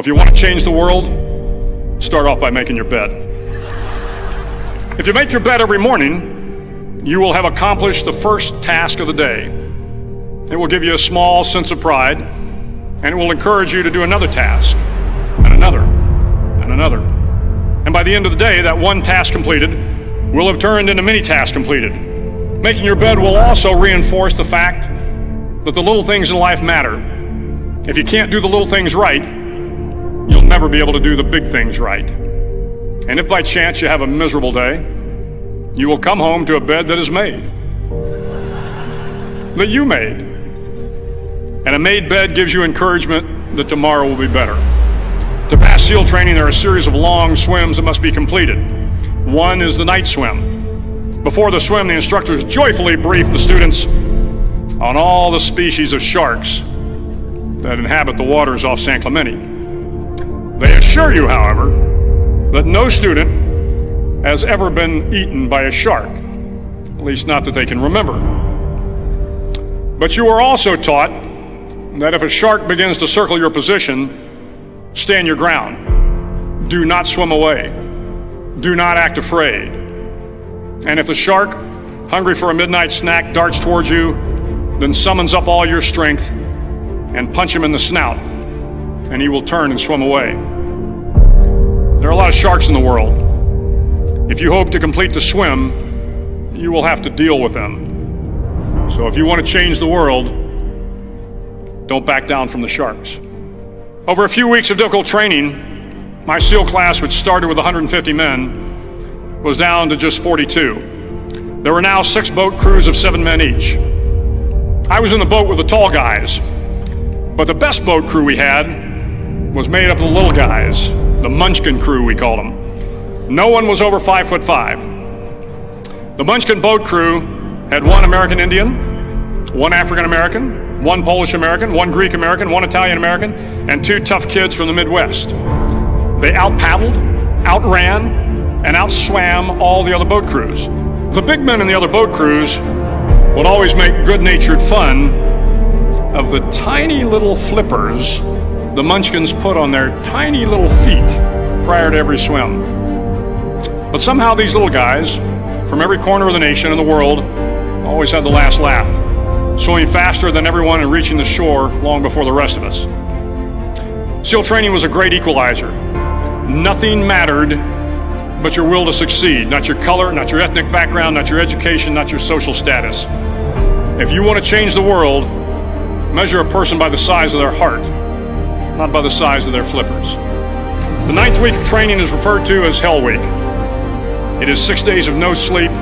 If you want to change the world, start off by making your bed. If you make your bed every morning, you will have accomplished the first task of the day. It will give you a small sense of pride, and it will encourage you to do another task, and another, and another. And by the end of the day, that one task completed will have turned into many tasks completed. Making your bed will also reinforce the fact that the little things in life matter. If you can't do the little things right, you'll never be able to do the big things right. And if by chance you have a miserable day, you will come home to a bed that is made, that you made. And a made bed gives you encouragement that tomorrow will be better. To pass SEAL training, there are a series of long swims that must be completed. One is the night swim. Before the swim, the instructors joyfully brief the students on all the species of sharks that inhabit the waters off San Clemente. They assure you, however, that no student has ever been eaten by a shark, at least not that they can remember. But you are also taught that if a shark begins to circle your position, stand your ground. Do not swim away. Do not act afraid. And if the shark, hungry for a midnight snack, darts towards you, then summons up all your strength and punch him in the snout, and he will turn and swim away. There are a lot of sharks in the world. If you hope to complete the swim, you will have to deal with them. So if you want to change the world, don't back down from the sharks. Over a few weeks of difficult training, my SEAL class, which started with 150 men, was down to just 42. There were now 6 boat crews of 7 men each. I was in the boat with the tall guys, but the best boat crew we had was made up of the little guys, the Munchkin crew, we called them. No one was over 5'5". The Munchkin boat crew had 1 American Indian, 1 African American, 1 Polish American, 1 Greek American, 1 Italian American, and 2 tough kids from the Midwest. They out-paddled, outran, and outswam all the other boat crews. The big men in the other boat crews would always make good-natured fun of the tiny little flippers the Munchkins put on their tiny little feet prior to every swim. But somehow these little guys from every corner of the nation and the world always had the last laugh, swimming faster than everyone and reaching the shore long before the rest of us. SEAL training was a great equalizer. Nothing mattered but your will to succeed, not your color, not your ethnic background, not your education, not your social status. If you want to change the world, measure a person by the size of their heart, not by the size of their flippers. The 9th week of training is referred to as Hell Week. It is 6 days of no sleep,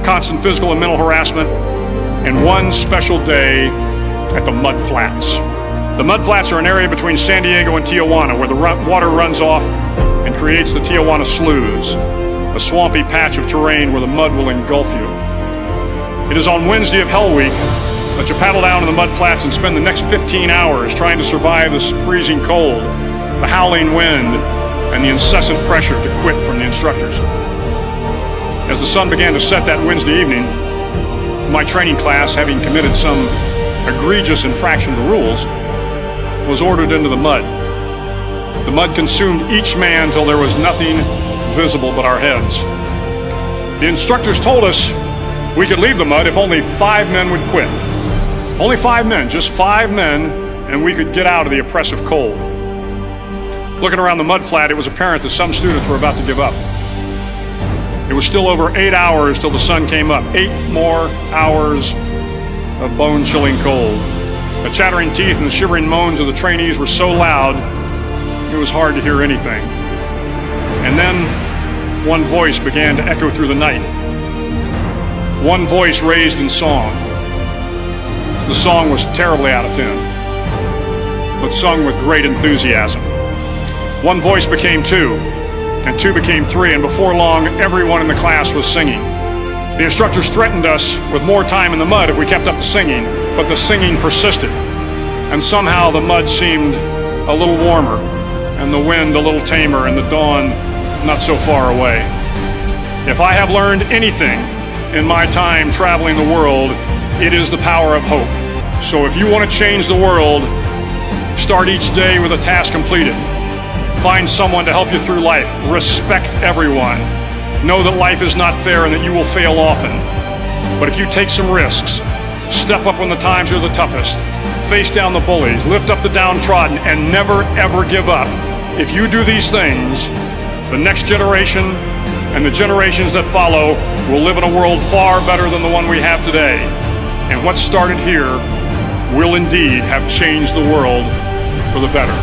constant physical and mental harassment, and 1 special day at the Mud Flats. The Mud Flats are an area between San Diego and Tijuana where the water runs off and creates the Tijuana Sloughs, a swampy patch of terrain where the mud will engulf you. It is on Wednesday of Hell Week that you paddle down to the mud flats and spend the next 15 hours trying to survive this freezing cold, the howling wind, and the incessant pressure to quit from the instructors. As the sun began to set that Wednesday evening, my training class, having committed some egregious infraction to the rules, was ordered into the mud. The mud consumed each man till there was nothing visible but our heads. The instructors told us we could leave the mud if only 5 men would quit. Only 5 men, just 5 men, and we could get out of the oppressive cold. Looking around the mud flat, it was apparent that some students were about to give up. It was still over 8 hours till the sun came up. 8 more hours of bone-chilling cold. The chattering teeth and the shivering moans of the trainees were so loud, it was hard to hear anything. And then one voice began to echo through the night. One voice raised in song. The song was terribly out of tune, but sung with great enthusiasm. One voice became 2, and 2 became 3, and before long, everyone in the class was singing. The instructors threatened us with more time in the mud if we kept up the singing, but the singing persisted, and somehow the mud seemed a little warmer, and the wind a little tamer, and the dawn not so far away. If I have learned anything in my time traveling the world, it is the power of hope. So if you want to change the world, start each day with a task completed. Find someone to help you through life. Respect everyone. Know that life is not fair and that you will fail often. But if you take some risks, step up when the times are the toughest, face down the bullies, lift up the downtrodden, and never ever give up. If you do these things, the next generation and the generations that follow will live in a world far better than the one we have today. And what started here will indeed have changed the world for the better.